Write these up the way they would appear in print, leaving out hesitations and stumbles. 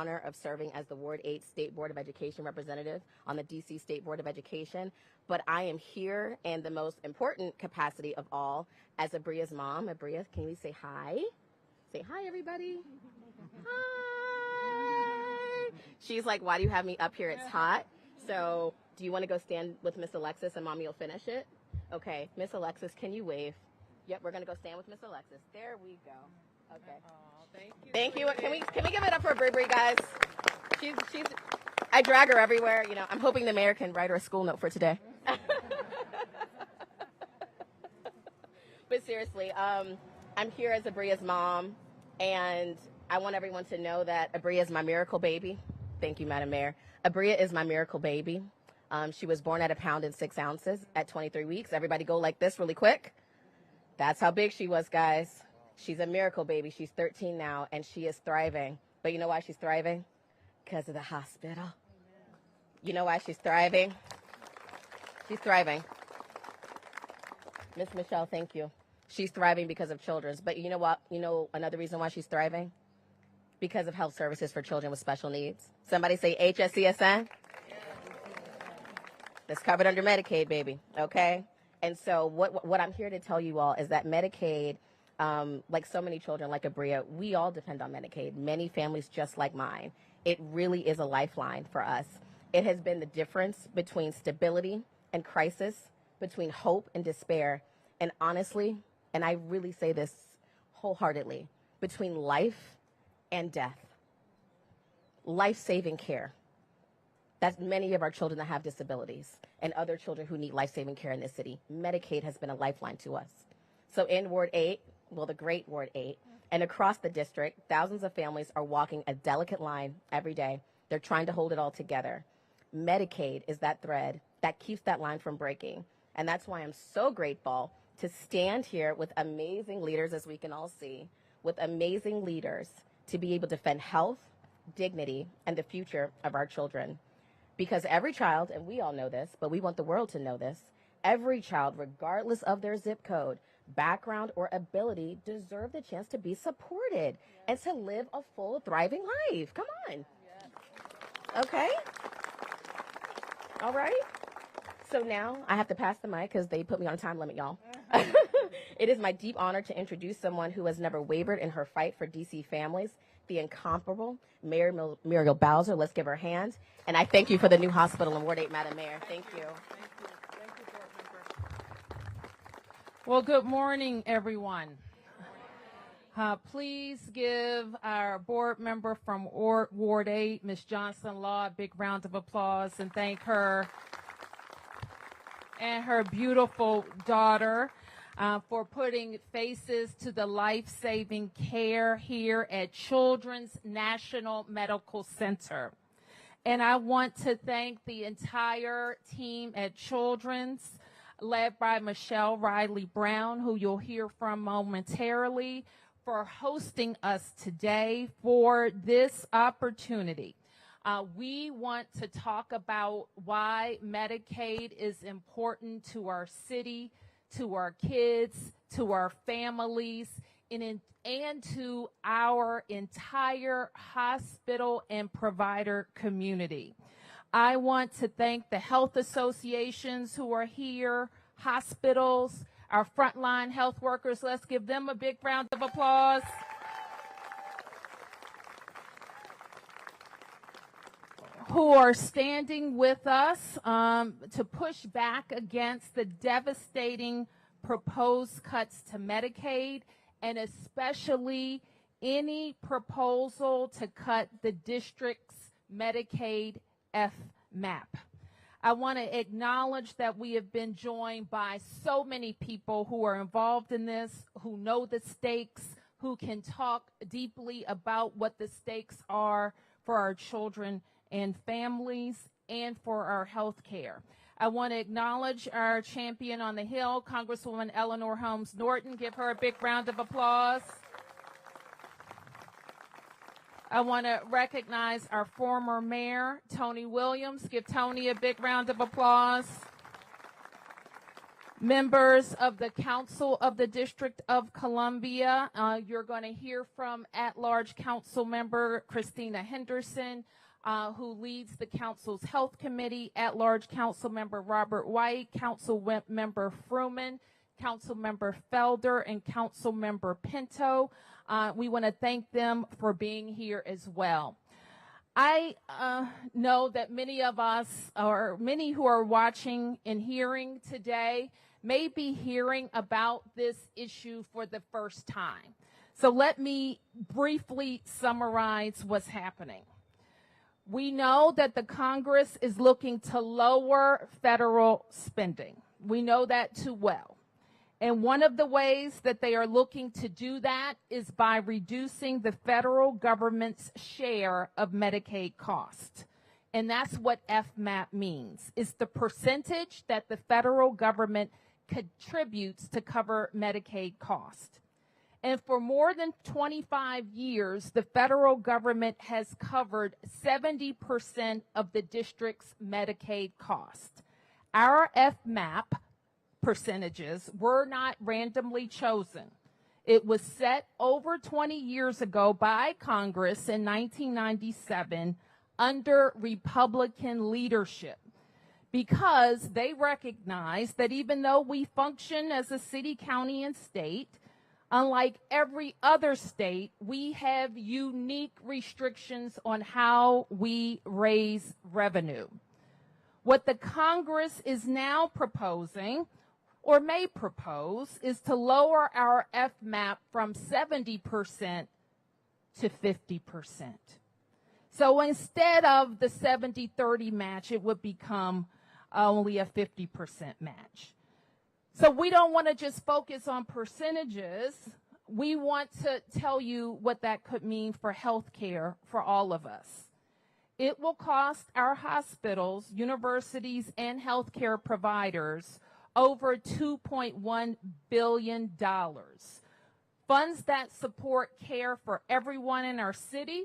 honor of serving as the Ward 8 State Board of Education representative on the DC State Board of Education, but I am here in the most important capacity of all as Abria's mom. Abria, can we say hi? Say hi, everybody. Hi. She's like, why do you have me up here? It's hot. So do you want to go stand with Miss Alexis and Mommy will finish it? Okay, Miss Alexis, can you wave? Yep, we're going to go stand with Miss Alexis. There we go. Okay. Thank you. Can we give it up for Bri, guys? She's I drag her everywhere. You know, I'm hoping the mayor can write her a school note for today. But seriously, I'm here as Abria's mom, and I want everyone to know that Abria is my miracle baby. Thank you, Madam Mayor. Abria is my miracle baby. She was born at 1 pound and 6 ounces at 23 weeks. Everybody go like this really quick. That's how big she was, guys. She's a miracle baby. She's 13 now, and she is thriving. But you know why she's thriving? Because of the hospital. You know why she's thriving? She's thriving. Miss Michelle, thank you. She's thriving because of Children's. But you know what? You know another reason why she's thriving? Because of health services for children with special needs. Somebody say HSCSN? That's covered under Medicaid, baby. Okay? And so what I'm here to tell you all is that Medicaid, like so many children like Abria, we all depend on Medicaid. Many families just like mine. It really is a lifeline for us. It has been the difference between stability and crisis, between hope and despair, and honestly, and I really say this wholeheartedly, between life and death. Life-saving care. That's many of our children that have disabilities and other children who need life-saving care in this city. Medicaid has been a lifeline to us. So in Ward 8, well, the great Ward 8, and across the district, thousands of families are walking a delicate line every day. They're trying to hold it all together. Medicaid is that thread that keeps that line from breaking. And that's why I'm so grateful to stand here with amazing leaders, as we can all see, with amazing leaders to be able to defend health, dignity, and the future of our children. Because every child, and we all know this, but we want the world to know this, every child, regardless of their zip code, background, or ability, deserve the chance to be supported and to live a full, thriving life. Come on. Okay? All right? So now I have to pass the mic because they put me on a time limit, y'all. It is my deep honor to introduce someone who has never wavered in her fight for DC families, the incomparable Mayor Muriel Bowser. Let's give her a hand. And I thank you for the new hospital in Ward 8, Madam Mayor. Thank you. Thank you, board member. Well, good morning, everyone. Please give our board member from Ward 8, Ms. Johnson Law, a big round of applause and thank her and her beautiful daughter for putting faces to the life-saving care here at Children's National Medical Center. And I want to thank the entire team at Children's, led by Michelle Riley Brown, who you'll hear from momentarily, for hosting us today for this opportunity. We want to talk about why Medicaid is important to our city, to our kids, to our families, and to our entire hospital and provider community. I want to thank the health associations who are here, hospitals, our frontline health workers. Let's give them a big round of applause. Who are standing with us to push back against the devastating proposed cuts to Medicaid, and especially any proposal to cut the district's Medicaid FMAP. I want to acknowledge that we have been joined by so many people who are involved in this, who know the stakes, who can talk deeply about what the stakes are for our children and families and for our health care. I want to acknowledge our champion on the Hill, Congresswoman Eleanor Holmes Norton. Give her a big round of applause. I want to recognize our former mayor, Tony Williams. Give Tony a big round of applause. Members of the Council of the District of Columbia, you're going to hear from at-large Council Member Christina Henderson, who leads the Council's Health Committee, at-large Council Member Robert White, Council Member Fruman, Council Member Felder, and Council Member Pinto. We want to thank them for being here as well. I know that many of us, or many who are watching and hearing today, may be hearing about this issue for the first time. So let me briefly summarize what's happening. We know that the Congress is looking to lower federal spending. We know that too well. And one of the ways that they are looking to do that is by reducing the federal government's share of Medicaid costs. And that's what FMAP means. It's the percentage that the federal government contributes to cover Medicaid costs. And for more than 25 years, the federal government has covered 70% of the district's Medicaid cost. Our FMAP percentages were not randomly chosen. It was set over 20 years ago by Congress in 1997 under Republican leadership, because they recognized that even though we function as a city, county, and state, unlike every other state, we have unique restrictions on how we raise revenue. What the Congress is now proposing, or may propose, is to lower our FMAP from 70% to 50%. So instead of the 70-30 match, it would become only a 50% match. So we don't want to just focus on percentages. We want to tell you what that could mean for health care for all of us. It will cost our hospitals, universities, and healthcare providers over $2.1 billion. Funds that support care for everyone in our city,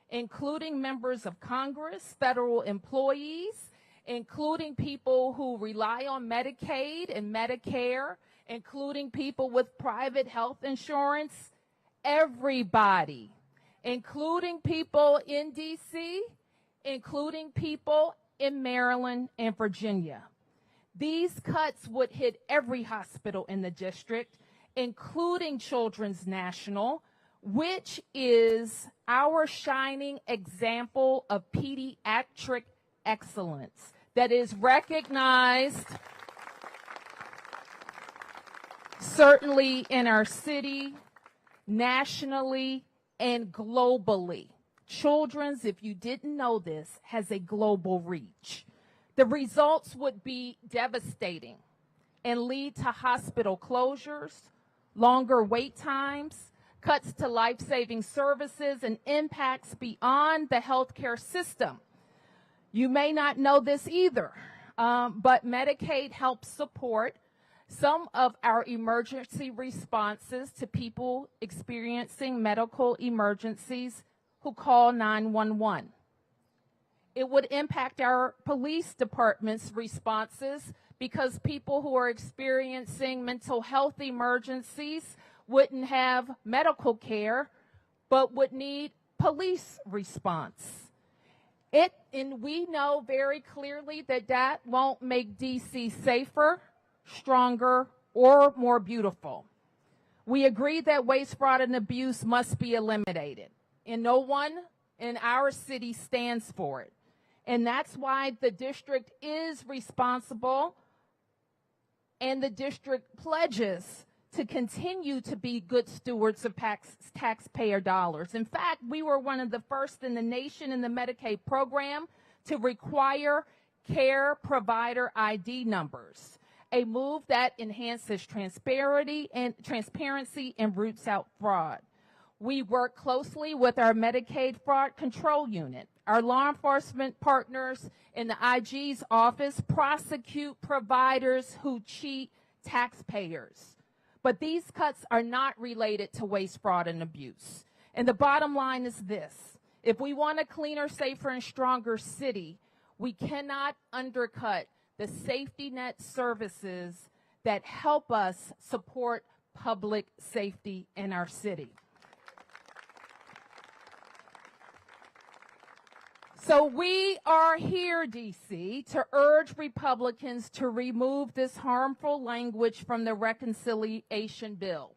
including members of Congress, federal employees, including people who rely on Medicaid and Medicare, including people with private health insurance, everybody, including people in DC, including people in Maryland and Virginia. These cuts would hit every hospital in the district, including Children's National, which is our shining example of pediatric excellence that is recognized certainly in our city, nationally, and globally. Children's, if you didn't know this, has a global reach. The results would be devastating and lead to hospital closures, longer wait times, cuts to life-saving services, and impacts beyond the healthcare system. You may not know this either, but Medicaid helps support some of our emergency responses to people experiencing medical emergencies who call 911. It would impact our police department's responses because people who are experiencing mental health emergencies wouldn't have medical care, but would need police response. And we know very clearly that that won't make DC safer, stronger, or more beautiful. We agree that waste, fraud, and abuse must be eliminated, and no one in our city stands for it. And that's why the district is responsible, and the district pledges to continue to be good stewards of taxpayer dollars. In fact, we were one of the first in the nation in the Medicaid program to require care provider ID numbers, a move that enhances transparency and roots out fraud. We work closely with our Medicaid fraud control unit. Our law enforcement partners in the IG's office prosecute providers who cheat taxpayers. But these cuts are not related to waste, fraud, and abuse. And the bottom line is this: if we want a cleaner, safer, and stronger city, we cannot undercut the safety net services that help us support public safety in our city. So we are here, DC, to urge Republicans to remove this harmful language from the reconciliation bill.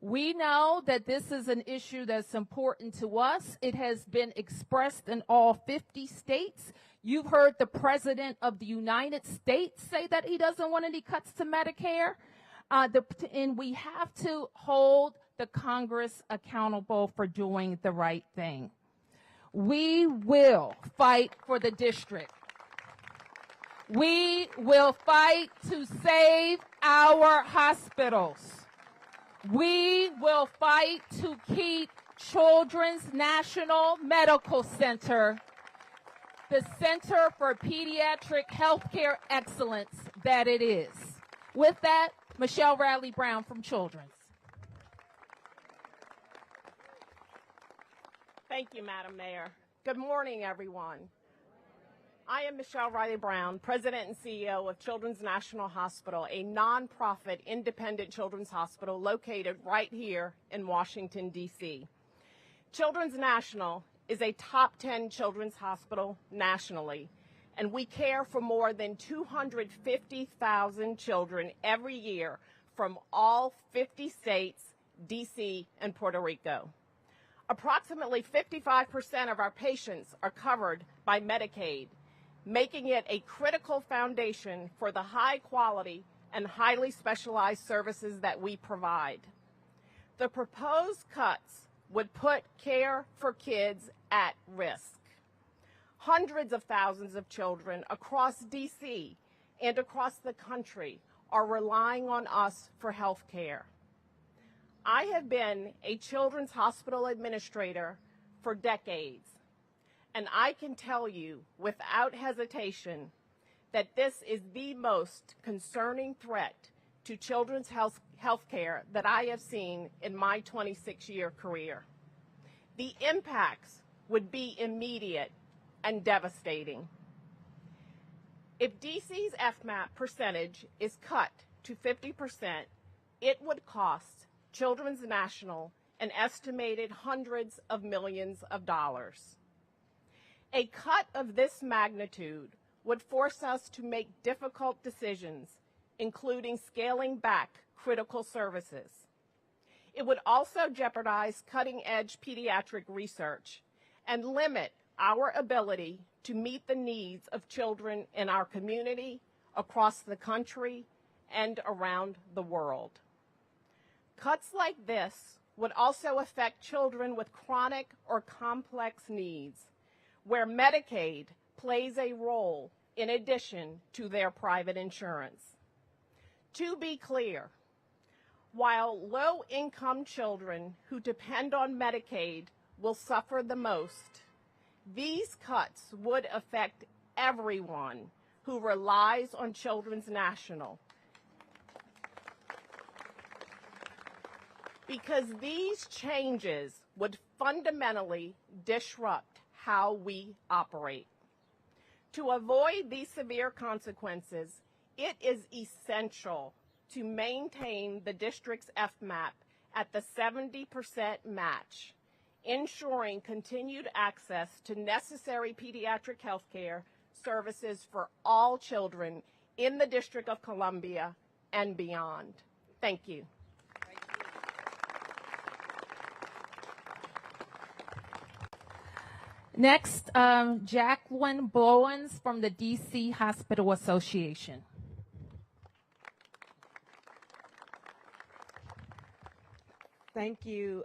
We know that this is an issue that's important to us. It has been expressed in all 50 states. You've heard the President of the United States say that he doesn't want any cuts to Medicare. And we have to hold the Congress accountable for doing the right thing. We will fight for the district. We will fight to save our hospitals. We will fight to keep Children's National Medical Center the Center for Pediatric Healthcare Excellence that it is. With that, Michelle Riley Brown from Children's. Thank you, Madam Mayor. Good morning, everyone. I am Michelle Riley Brown, President and CEO of Children's National Hospital, a nonprofit independent children's hospital located right here in Washington, D.C. Children's National is a top 10 children's hospital nationally, and we care for more than 250,000 children every year from all 50 states, D.C., and Puerto Rico. Approximately 55% of our patients are covered by Medicaid, making it a critical foundation for the high quality and highly specialized services that we provide. The proposed cuts would put care for kids at risk. Hundreds of thousands of children across D.C. and across the country are relying on us for health care. I have been a children's hospital administrator for decades, and I can tell you without hesitation that this is the most concerning threat to children's health care that I have seen in my 26-year career. The impacts would be immediate and devastating. If DC's FMAP percentage is cut to 50%, it would cost Children's National an estimated hundreds of millions of dollars. A cut of this magnitude would force us to make difficult decisions, including scaling back critical services. It would also jeopardize cutting-edge pediatric research and limit our ability to meet the needs of children in our community, across the country, and around the world. Cuts like this would also affect children with chronic or complex needs, where Medicaid plays a role in addition to their private insurance. To be clear, while low-income children who depend on Medicaid will suffer the most, these cuts would affect everyone who relies on Children's National, because these changes would fundamentally disrupt how we operate. To avoid these severe consequences, it is essential to maintain the district's FMAP at the 70% match, ensuring continued access to necessary pediatric health care services for all children in the District of Columbia and beyond. Thank you. Next, Jacqueline Bowens from the DC Hospital Association. Thank you,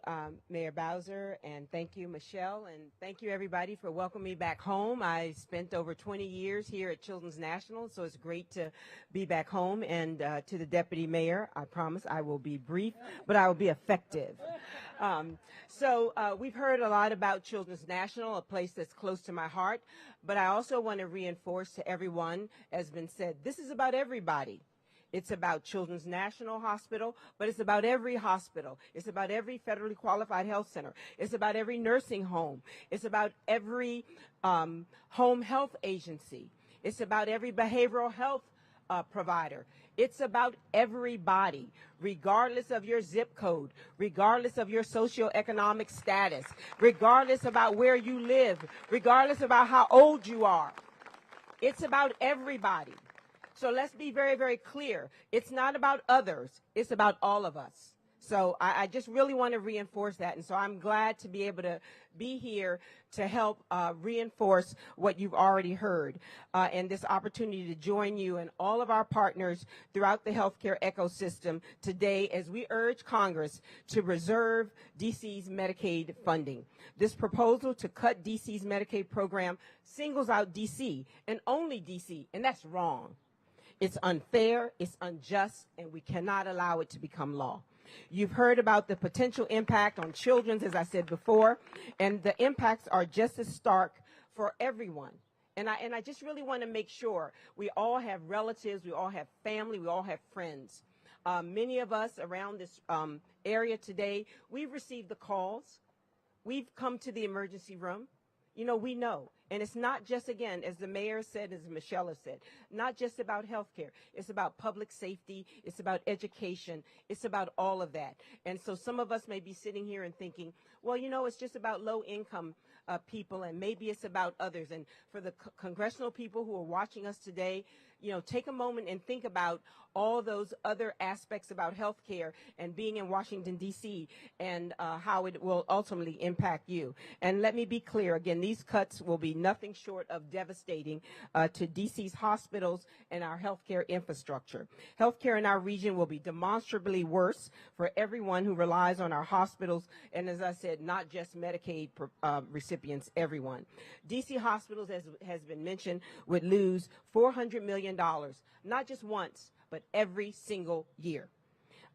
Mayor Bowser, and thank you, Michelle, and thank you, everybody, for welcoming me back home. I spent over 20 years here at Children's National, so it's great to be back home. And to the Deputy Mayor, I promise I will be brief, but I will be effective. We've heard a lot about Children's National, a place that's close to my heart, but I also want to reinforce to everyone, as been said, this is about everybody. It's about Children's National Hospital, but it's about every hospital. It's about every federally qualified health center. It's about every nursing home. It's about every home health agency. It's about every behavioral health provider. It's about everybody, regardless of your zip code, regardless of your socioeconomic status, regardless about where you live, regardless about how old you are. It's about everybody. So let's be very, very clear. It's not about others. It's about all of us. So I just really want to reinforce that. And so I'm glad to be able to be here to help reinforce what you've already heard and this opportunity to join you and all of our partners throughout the healthcare ecosystem today as we urge Congress to reserve DC's Medicaid funding. This proposal to cut DC's Medicaid program singles out DC and only DC, and that's wrong. It's unfair, it's unjust, and we cannot allow it to become law. You've heard about the potential impact on children, as I said before, and the impacts are just as stark for everyone. And I just really want to make sure we all have relatives, we all have family, we all have friends. Many of us around this area today, we've received the calls. We've come to the emergency room. You know, we know. And it's not just, again, as the mayor said, as Michelle has said, not just about health care. It's about public safety. It's about education. It's about all of that. And so some of us may be sitting here and thinking, well, you know, it's just about low-income people, and maybe it's about others. And for the congressional people who are watching us today, you know, take a moment and think about all those other aspects about health care and being in Washington, D.C., and how it will ultimately impact you. And let me be clear, again, these cuts will be nothing short of devastating to D.C.'s hospitals and our health care infrastructure. Health care in our region will be demonstrably worse for everyone who relies on our hospitals, and as I said, not just Medicaid recipients, everyone. D.C. hospitals, as has been mentioned, would lose $400 million, not just once, but every single year.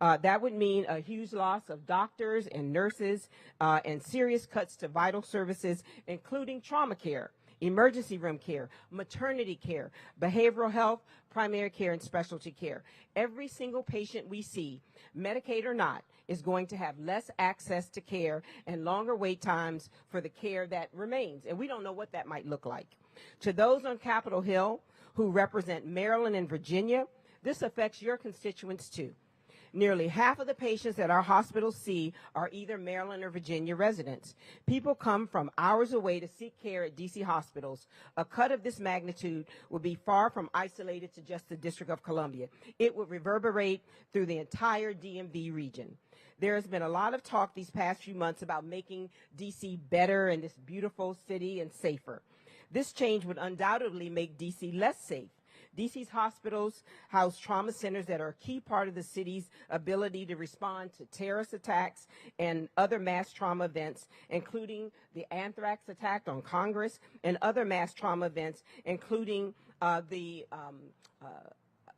That would mean a huge loss of doctors and nurses and serious cuts to vital services, including trauma care, emergency room care, maternity care, behavioral health, primary care, and specialty care. Every single patient we see, Medicaid or not, is going to have less access to care and longer wait times for the care that remains. And we don't know what that might look like. To those on Capitol Hill who represent Maryland and Virginia, this affects your constituents too. Nearly half of the patients that our hospitals see are either Maryland or Virginia residents. People come from hours away to seek care at DC hospitals. A cut of this magnitude would be far from isolated to just the District of Columbia. It would reverberate through the entire DMV region. There has been a lot of talk these past few months about making DC better and this beautiful city and safer. This change would undoubtedly make DC less safe. DC's hospitals house trauma centers that are a key part of the city's ability to respond to terrorist attacks and other mass trauma events, including the anthrax attack on Congress and other mass trauma events, including the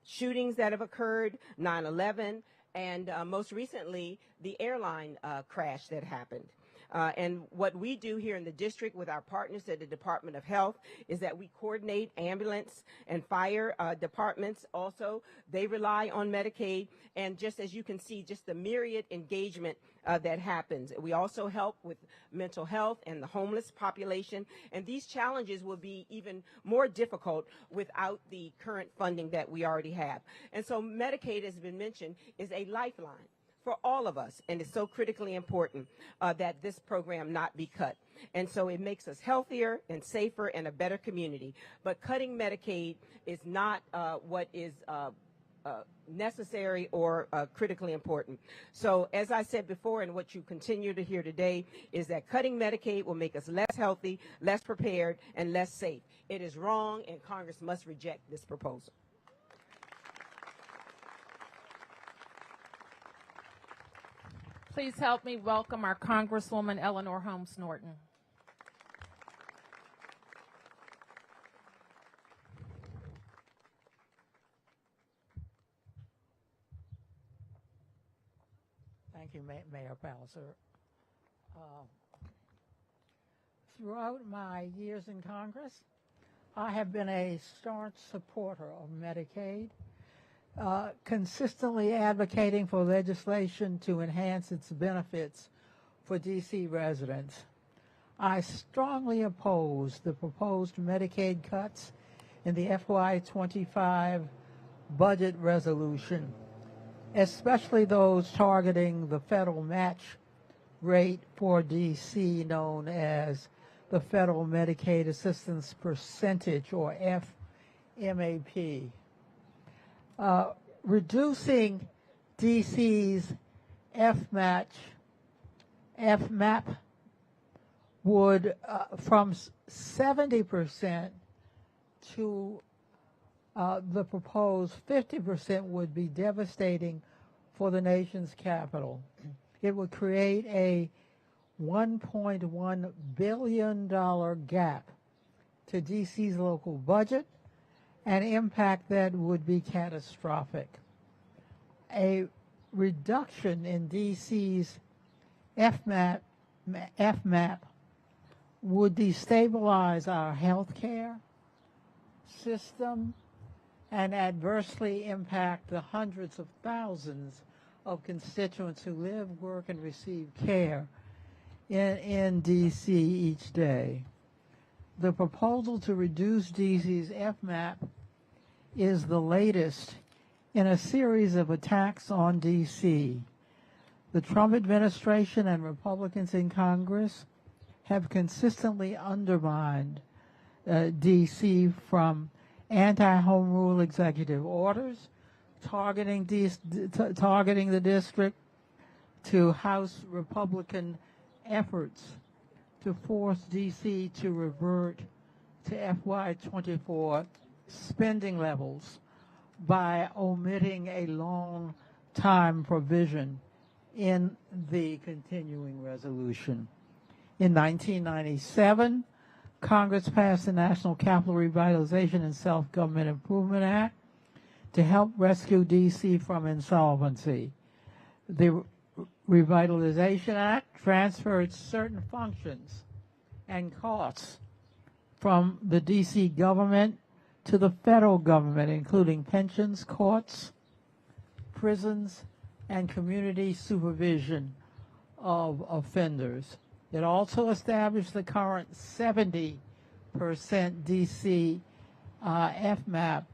shootings that have occurred, 9/11, and most recently, the airline crash that happened. And what we do here in the district with our partners at the Department of Health is that we coordinate ambulance and fire departments. Also, they rely on Medicaid. And just as you can see, just the myriad engagement that happens. We also help with mental health and the homeless population. And these challenges will be even more difficult without the current funding that we already have. And so Medicaid, as has been mentioned, is a lifeline for all of us, and it's so critically important that this program not be cut. And so it makes us healthier and safer and a better community. But cutting Medicaid is not what is necessary or critically important. So as I said before, and what you continue to hear today, is that cutting Medicaid will make us less healthy, less prepared, and less safe. It is wrong, and Congress must reject this proposal. Please help me welcome our Congresswoman Eleanor Holmes Norton. Thank you, Mayor Bowser. Throughout my years in Congress, I have been a staunch supporter of Medicaid, consistently advocating for legislation to enhance its benefits for D.C. residents. I strongly oppose the proposed Medicaid cuts in the FY25 budget resolution, especially those targeting the federal match rate for DC, known as the Federal Medicaid Assistance Percentage, or FMAP. Reducing DC's FMAP would, from 70% to the proposed 50%, would be devastating for the nation's capital. It would create a $1.1 billion gap to DC's local budget, an impact that would be catastrophic. A reduction in DC's FMAP would destabilize our health care system and adversely impact the hundreds of thousands of constituents who live, work, and receive care in DC each day. The proposal to reduce DC's FMAP is the latest in a series of attacks on DC. The Trump administration and Republicans in Congress have consistently undermined DC, from anti-home rule executive orders targeting the district to House Republican efforts to force DC to revert to FY24 spending levels by omitting a long-time provision in the continuing resolution. In 1997, Congress passed the National Capital Revitalization and Self-Government Improvement Act to help rescue DC from insolvency. The Revitalization Act transferred certain functions and costs from the DC government to the federal government, including pensions, courts, prisons, and community supervision of offenders. It also established the current 70% DC FMAP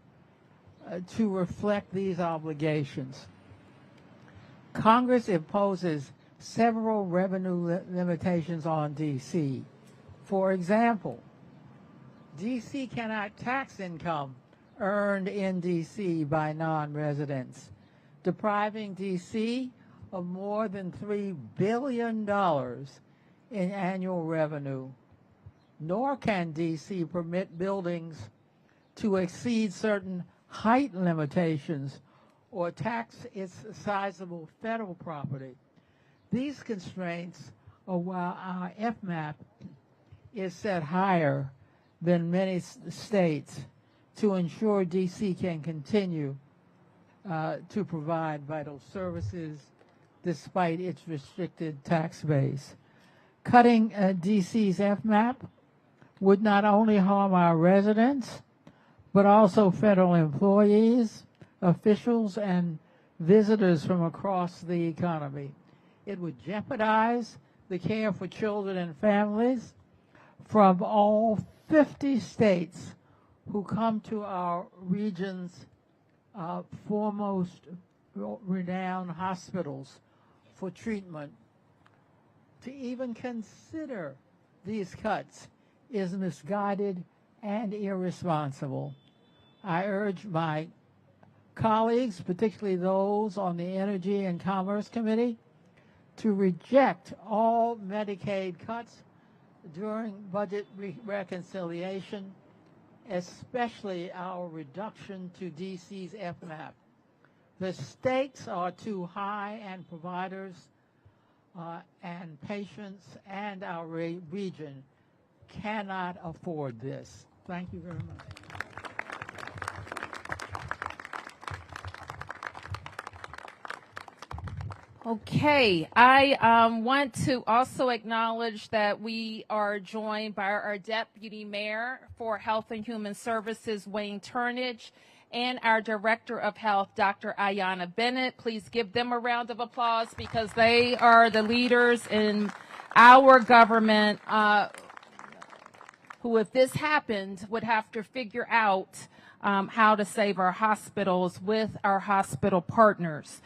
to reflect these obligations. Congress imposes several revenue limitations on DC. For example, DC cannot tax income earned in DC by non-residents, depriving DC of more than $3 billion in annual revenue. Nor can DC permit buildings to exceed certain height limitations or tax its sizable federal property. These constraints are while our FMAP is set higher than many states to ensure DC can continue to provide vital services despite its restricted tax base. Cutting DC's FMAP would not only harm our residents, but also federal employees, officials, and visitors from across the economy. It would jeopardize the care for children and families from all 50 states who come to our region's foremost renowned hospitals for treatment. To even consider these cuts is misguided and irresponsible. I urge my colleagues, particularly those on the Energy and Commerce Committee, to reject all Medicaid cuts during budget reconciliation, especially our reduction to DC's FMAP. The stakes are too high, and providers and patients and our region cannot afford this. Thank you very much. Okay, I want to also acknowledge that we are joined by our Deputy Mayor for Health and Human Services, Wayne Turnage, and our Director of Health, Dr. Ayanna Bennett. Please give them a round of applause because they are the leaders in our government who, if this happened, would have to figure out how to save our hospitals with our hospital partners.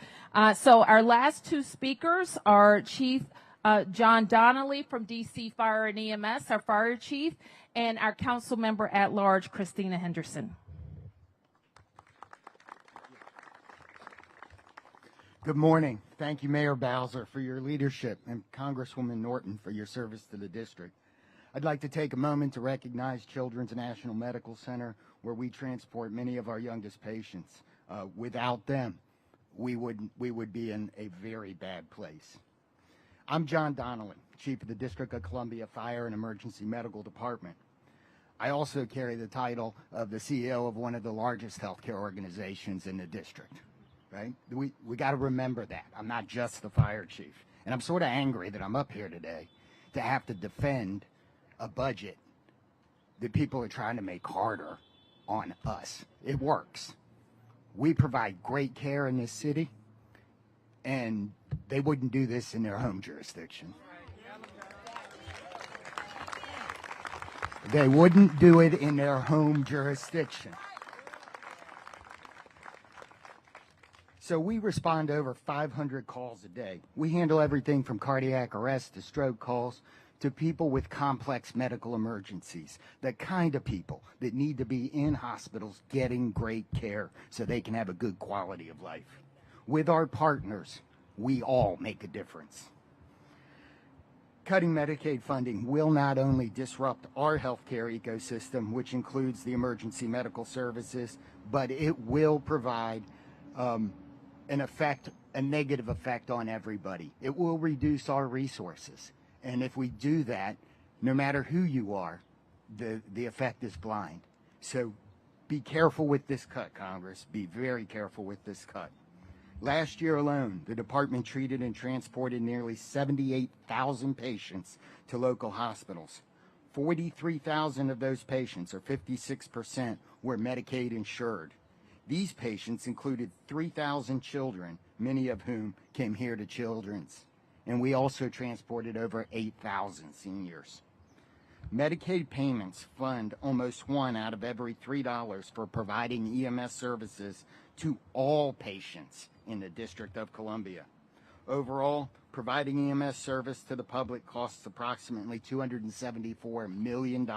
So our last two speakers are Chief John Donnelly from DC Fire and EMS, our fire chief, and our council member at large, Christina Henderson. Good morning. Thank you, Mayor Bowser, for your leadership, and Congresswoman Norton for your service to the district. I'd like to take a moment to recognize Children's National Medical Center, where we transport many of our youngest patients. Without them, we would be in a very bad place. I'm John Donnelly, Chief of the District of Columbia Fire and Emergency Medical Department. I also carry the title of the CEO of one of the largest healthcare organizations in the district. Right? We got to remember that. I'm not just the fire chief. And I'm sort of angry that I'm up here today to have to defend a budget that people are trying to make harder on us. It works. We provide great care in this city, and they wouldn't do this in their home jurisdiction. They wouldn't do it in their home jurisdiction. So we respond to over 500 calls a day. We handle everything from cardiac arrest to stroke calls to people with complex medical emergencies, the kind of people that need to be in hospitals getting great care so they can have a good quality of life. With our partners, we all make a difference. Cutting Medicaid funding will not only disrupt our healthcare ecosystem, which includes the emergency medical services, but it will provide a negative effect on everybody. It will reduce our resources. And if we do that, no matter who you are, the effect is blind. So be careful with this cut, Congress. Be very careful with this cut. Last year alone, the department treated and transported nearly 78,000 patients to local hospitals. 43,000 of those patients, or 56%, were Medicaid insured. These patients included 3,000 children, many of whom came here to Children's. And we also transported over 8,000 seniors. Medicaid payments fund almost $1 out of every $3 for providing EMS services to all patients in the District of Columbia. Overall, providing EMS service to the public costs approximately $274 million.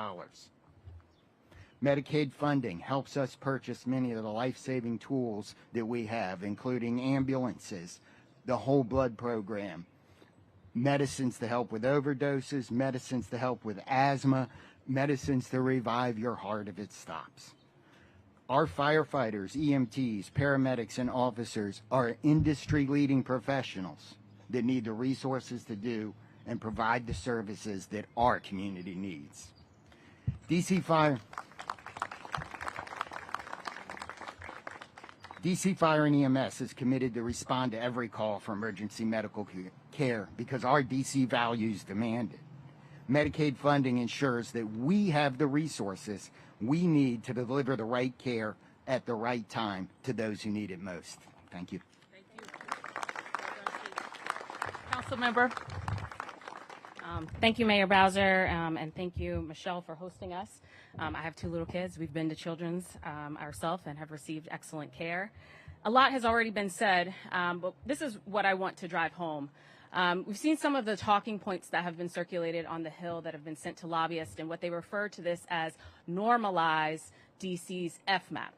Medicaid funding helps us purchase many of the life-saving tools that we have, including ambulances, the whole blood program, medicines to help with overdoses, medicines to help with asthma, medicines to revive your heart if it stops. Our firefighters, EMTs, paramedics, and officers are industry-leading professionals that need the resources to do and provide the services that our community needs. DC Fire and EMS is committed to respond to every call for emergency medical care because our DC values demand it. Medicaid funding ensures that we have the resources we need to deliver the right care at the right time to those who need it most. Thank you. Thank you. Council member. Thank you, Mayor Bowser, and thank you, Michelle, for hosting us. I have two little kids. We've been to Children's ourselves and have received excellent care. A lot has already been said, but this is what I want to drive home. We've seen some of the talking points that have been circulated on the Hill that have been sent to lobbyists and what they refer to this as normalize DC's FMAP.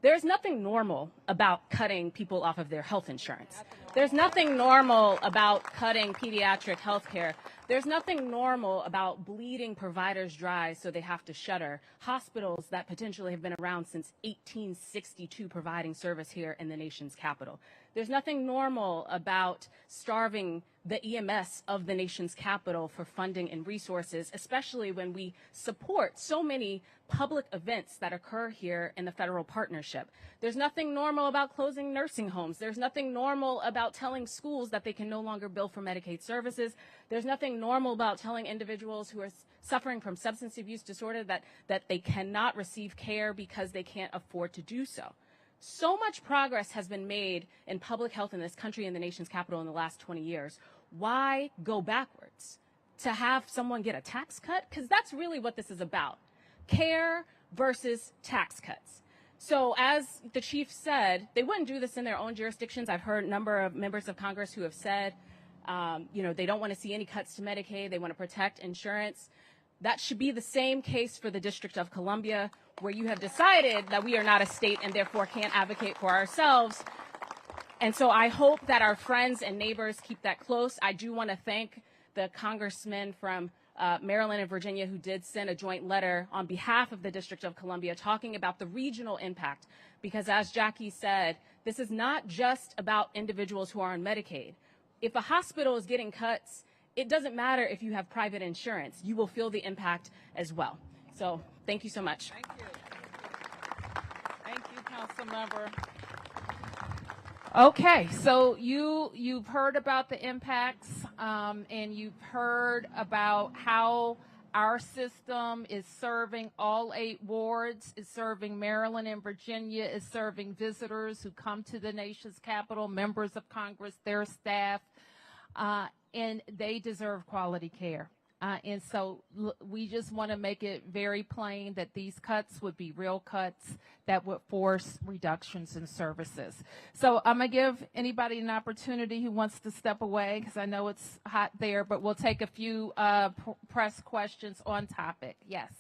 There's nothing normal about cutting people off of their health insurance. There's nothing normal about cutting pediatric health care. There's nothing normal about bleeding providers dry so they have to shutter. Hospitals that potentially have been around since 1862 providing service here in the nation's capital. There's nothing normal about starving the EMS of the nation's capital for funding and resources, especially when we support so many public events that occur here in the federal partnership. There's nothing normal about closing nursing homes. There's nothing normal about telling schools that they can no longer bill for Medicaid services. There's nothing normal about telling individuals who are suffering from substance abuse disorder that they cannot receive care because they can't afford to do so. So much progress has been made in public health in this country and the nation's capital in the last 20 years. Why go backwards? to have someone get a tax cut? Because that's really what this is about. Care versus tax cuts. So as the chief said, they wouldn't do this in their own jurisdictions. I've heard a number of members of Congress who have said, they don't want to see any cuts to Medicaid. They want to protect insurance. That should be the same case for the District of Columbia, where you have decided that we are not a state and therefore can't advocate for ourselves. And so I hope that our friends and neighbors keep that close. I do want to thank the congressmen from Maryland and Virginia who did send a joint letter on behalf of the District of Columbia talking about the regional impact. Because as Jackie said, this is not just about individuals who are on Medicaid. If a hospital is getting cuts, it doesn't matter if you have private insurance. You will feel the impact as well. So thank you so much. Thank you. Thank you, Councilmember. Okay, so you've heard about the impacts, and you've heard about how our system is serving all 8 wards, is serving Maryland and Virginia, is serving visitors who come to the nation's capital, members of Congress, their staff, and they deserve quality care. And so we just want to make it very plain that these cuts would be real cuts that would force reductions in services. So I'm going to give anybody an opportunity who wants to step away, because I know it's hot there, but we'll take a few press questions on topic. Yes.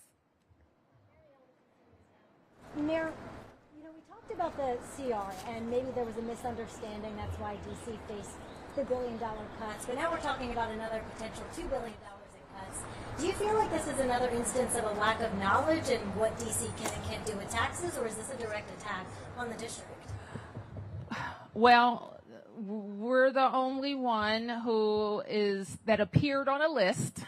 Mayor, we talked about the CR, and maybe there was a misunderstanding. That's why DC faced the $1 billion cuts. But now we're talking about another potential $2 billion in cuts. Do you feel like this is another instance of a lack of knowledge in what DC can and can't do with taxes, or is this a direct attack on the district? Well, we're the only one that appeared on a list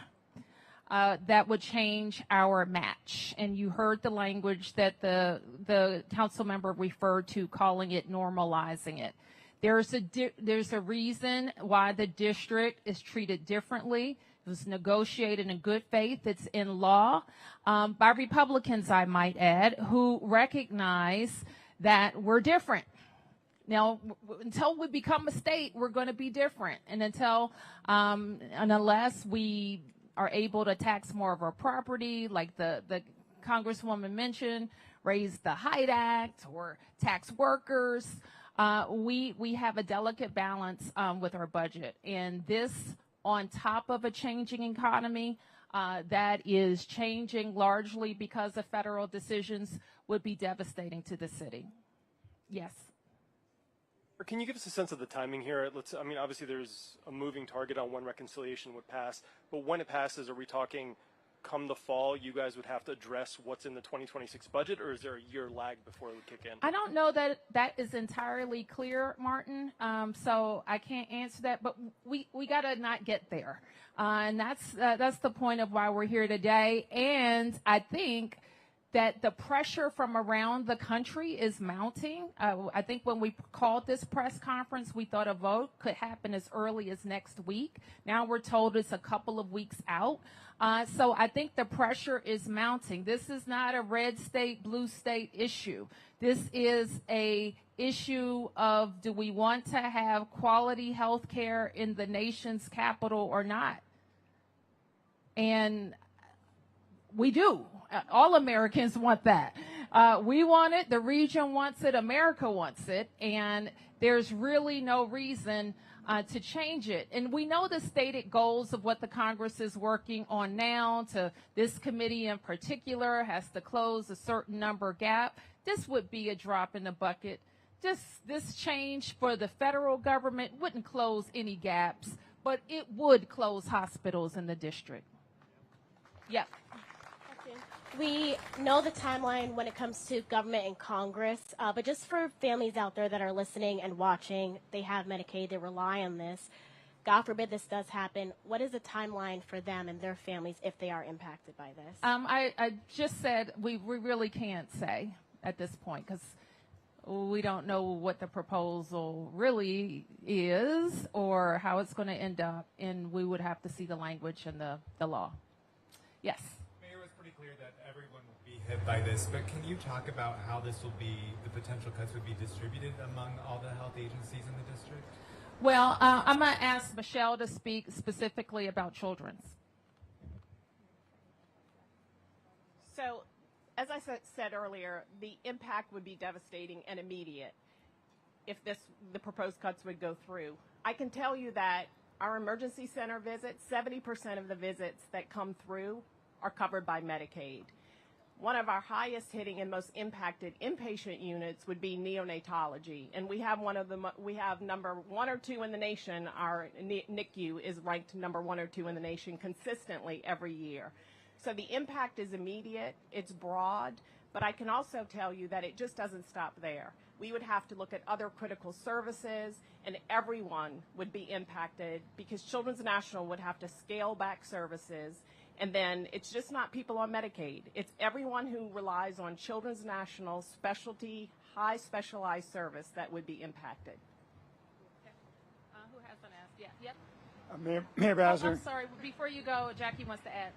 that would change our match. And you heard the language that the council member referred to, calling it normalizing it. There's a reason why the district is treated differently. It was negotiated in good faith. It's in law by Republicans, I might add, who recognize that we're different. Now, until we become a state, we're going to be different. And unless we are able to tax more of our property, like the Congresswoman mentioned, raise the Hyde Act or tax workers, we have a delicate balance with our budget. And this, on top of a changing economy that is changing largely because of federal decisions, would be devastating to the city. Yes. Can you give us a sense of the timing here? Obviously there's a moving target on when reconciliation would pass, but when it passes, are we talking come the fall, you guys would have to address what's in the 2026 budget, or is there a year lag before it would kick in? I don't know that is entirely clear, Martin, so I can't answer that, but we got to not get there. And that's the point of why we're here today. And I think that the pressure from around the country is mounting. I think when we called this press conference, we thought a vote could happen as early as next week. Now we're told it's a couple of weeks out. So I think the pressure is mounting. This is not a red state, blue state issue. This is a issue of, do we want to have quality health care in the nation's capital or not? And we do. All Americans want that. We want it. The region wants it. America wants it. And there's really no reason to change it. And we know the stated goals of what the Congress is working on now. This committee in particular has to close a certain number gap. This would be a drop in the bucket. This change for the federal government wouldn't close any gaps, but it would close hospitals in the district. Yep. We know the timeline when it comes to government and Congress, but just for families out there that are listening and watching, they have Medicaid, they rely on this. God forbid this does happen. What is the timeline for them and their families if they are impacted by this? I just said we really can't say at this point because we don't know what the proposal really is or how it's going to end up, and we would have to see the language and the law. Yes. Pretty clear that everyone will be hit by this, but can you talk about how the potential cuts would be distributed among all the health agencies in the district? Well, I'm going to ask Michelle to speak specifically about children's. said earlier, the impact would be devastating and immediate if the proposed cuts would go through. I can tell you that our emergency center visits, 70% of the visits that come through are covered by Medicaid. One of our highest hitting and most impacted inpatient units would be neonatology, and we have number 1 or 2 in the nation. Our NICU is ranked number 1 or 2 in the nation consistently every year. So the impact is immediate, it's broad, but I can also tell you that it just doesn't stop there. We would have to look at other critical services, and everyone would be impacted because Children's National would have to scale back services. And then it's just not people on Medicaid. It's everyone who relies on Children's National specialty, high specialized service that would be impacted. Okay. Who hasn't asked? Yeah. Yep. Mayor Bowser. I'm sorry. Before you go, Jackie wants to add.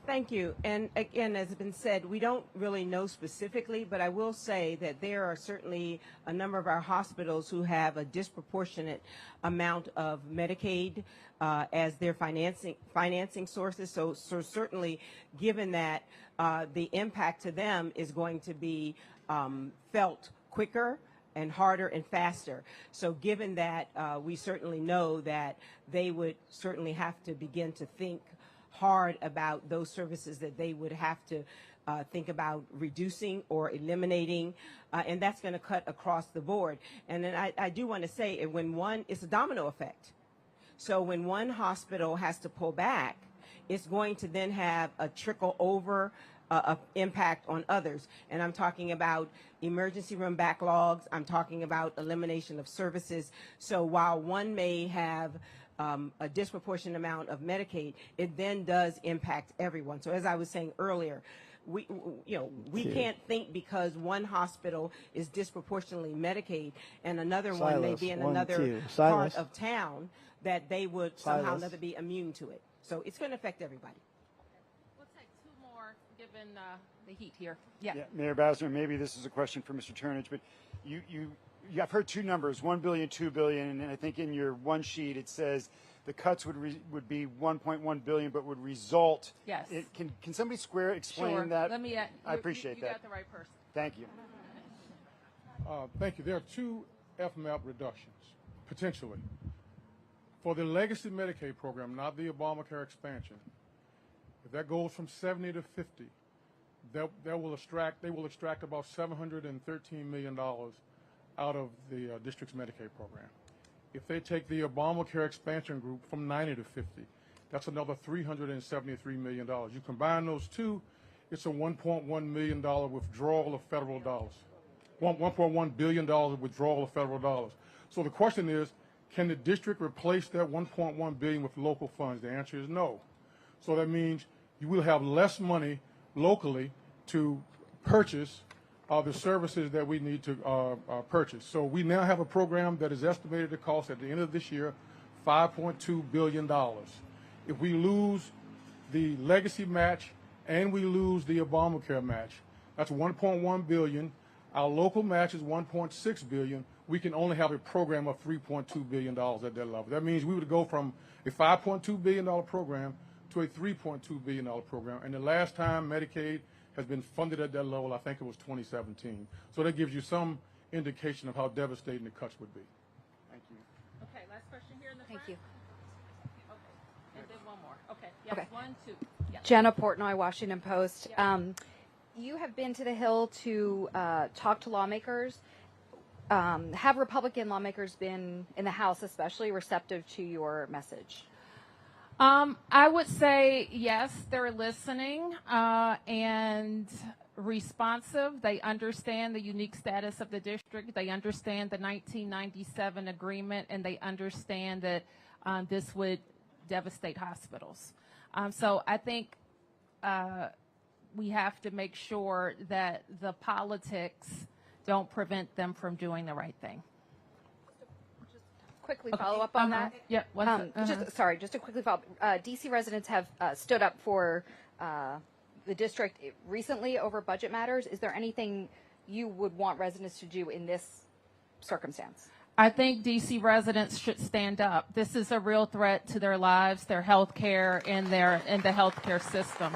Thank you. And again, as has been said, we don't really know specifically, but I will say that there are certainly a number of our hospitals who have a disproportionate amount of Medicaid as their financing sources. So certainly, given that the impact to them is going to be felt quicker and harder and faster. So given that, we certainly know that they would certainly have to begin to think hard about those services that they would have to think about reducing or eliminating, and that's going to cut across the board. And then I do want to say, it's a domino effect. So when one hospital has to pull back, it's going to then have a trickle over impact on others. And I'm talking about emergency room backlogs. I'm talking about elimination of services. So while one may have a disproportionate amount of Medicaid, it then does impact everyone. So as I was saying earlier, we can't think because one hospital is disproportionately Medicaid and another one may be in another part of town that they would somehow not be immune to it. So it's going to affect everybody. We'll take 2 more, given the heat here. Yeah, Mayor Bowser, maybe this is a question for Mr. Turnage, but I've heard 2 numbers, 1 billion, 2 billion, and I think in your one sheet it says the cuts would be 1.1 billion, but would result. Yes. Can somebody explain sure. that? Let me. I appreciate that. You got the right person. Thank you. Thank you. There are 2 FMAP reductions potentially for the legacy Medicaid program, not the Obamacare expansion. If that goes from 70 to 50, they will extract about $713 million out of the district's Medicaid program. If they take the Obamacare expansion group from 90 to 50, that's another $373 million. You combine those 2, it's a $1.1 million withdrawal of federal dollars. $1.1 billion withdrawal of federal dollars. So the question is, can the district replace that $1.1 billion with local funds? The answer is no. So that means you will have less money locally to purchase the services that we need to purchase. So we now have a program that is estimated to cost at the end of this year $5.2 billion. If we lose the legacy match and we lose the Obamacare match, that's $1.1 billion. Our local match is $1.6 billion. We can only have a program of $3.2 billion at that level. That means we would go from a $5.2 billion program to a $3.2 billion program. And the last time Medicaid has been funded at that level, I think it was 2017. So that gives you some indication of how devastating the cuts would be. Thank you. Okay, last question here in the Thank front. you. Okay, and then one more. Okay, yes, Okay. 1, 2. Yes. Jenna Portnoy, Washington Post. You have been to the Hill to talk to lawmakers. Have Republican lawmakers been, in the House especially, receptive to your message? I would say yes, they're listening and responsive. They understand the unique status of the district. They understand the 1997 agreement, and they understand that this would devastate hospitals. So I think we have to make sure that the politics don't prevent them from doing the right thing. Quickly follow up on that. Yeah. Just to quickly follow up. DC residents have stood up for the district recently over budget matters. Is there anything you would want residents to do in this circumstance? I think DC residents should stand up. This is a real threat to their lives, their health care, and the health care system.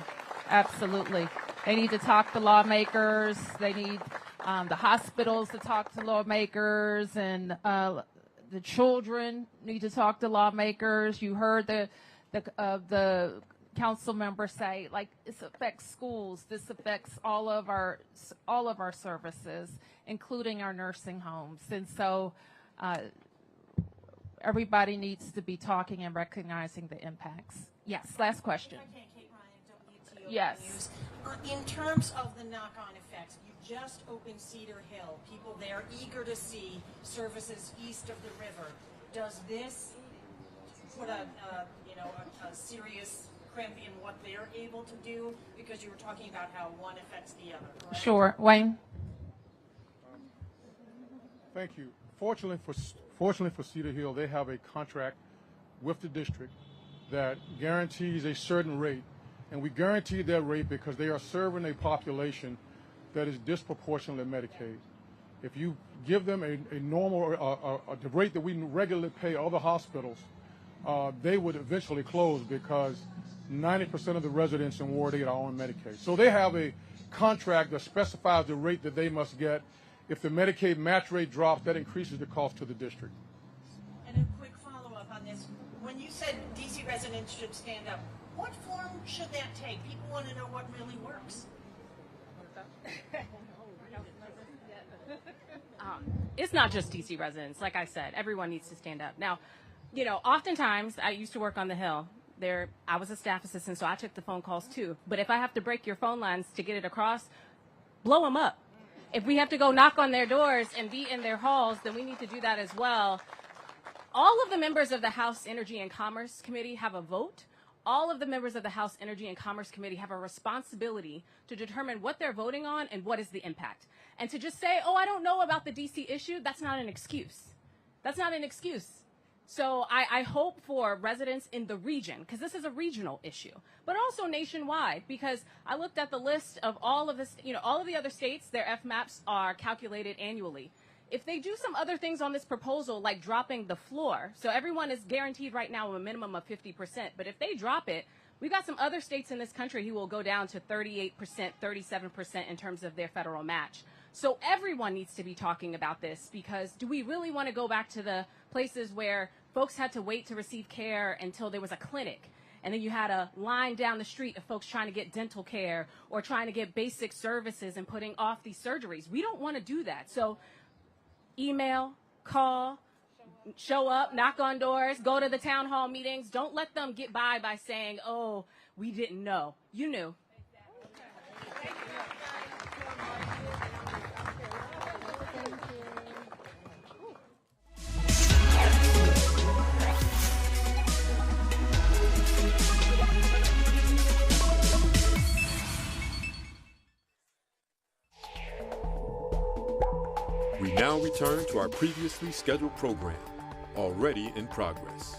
Absolutely. They need to talk to lawmakers. They need the hospitals to talk to lawmakers, and the children need to talk to lawmakers. You heard the council member say, like, this affects schools. This affects all of our services, including our nursing homes. And so everybody needs to be talking and recognizing the impacts. Yes, last question. Kate Ryan, WTO Yes. News. In terms of the knock-on effects, you just opened Cedar Hill. People there eager to see services east of the river. Does this put a serious crimp in what they're able to do? Because you were talking about how one affects the other, correct? Sure. Wayne? Thank you. Fortunately for Cedar Hill, they have a contract with the district that guarantees a certain rate, and we guarantee that rate because they are serving a population that is disproportionately Medicaid. If you give them a normal, the rate that we regularly pay other hospitals, they would eventually close because 90% of the residents in Ward 8 are on Medicaid. So they have a contract that specifies the rate that they must get. If the Medicaid match rate drops, that increases the cost to the district. And a quick follow-up on this. When you said DC residents should stand up, what form should that take? People want to know what really works. It's not just DC residents. Like I said, everyone needs to stand up. Now, oftentimes I used to work on the Hill. I was a staff assistant, so I took the phone calls too. But if I have to break your phone lines to get it across, blow them up. If we have to go knock on their doors and be in their halls, then we need to do that as well. All of the members of the House Energy and Commerce Committee have a vote. All of the members of the House Energy and Commerce Committee have a responsibility to determine what they're voting on and what is the impact. And to just say, oh, I don't know about the DC issue, that's not an excuse. That's not an excuse. So I hope for residents in the region, because this is a regional issue, but also nationwide, because I looked at the list of all of this, all of the other states, their FMAPs are calculated annually. If they do some other things on this proposal, like dropping the floor, so everyone is guaranteed right now a minimum of 50%, but if they drop it, we've got some other states in this country who will go down to 38%, 37% in terms of their federal match. So everyone needs to be talking about this, because do we really want to go back to the places where folks had to wait to receive care until there was a clinic, and then you had a line down the street of folks trying to get dental care or trying to get basic services and putting off these surgeries? We don't want to do that. So email, call, show up, knock on doors, go to the town hall meetings. Don't let them get by saying, oh, we didn't know. You knew. We now return to our previously scheduled program, already in progress.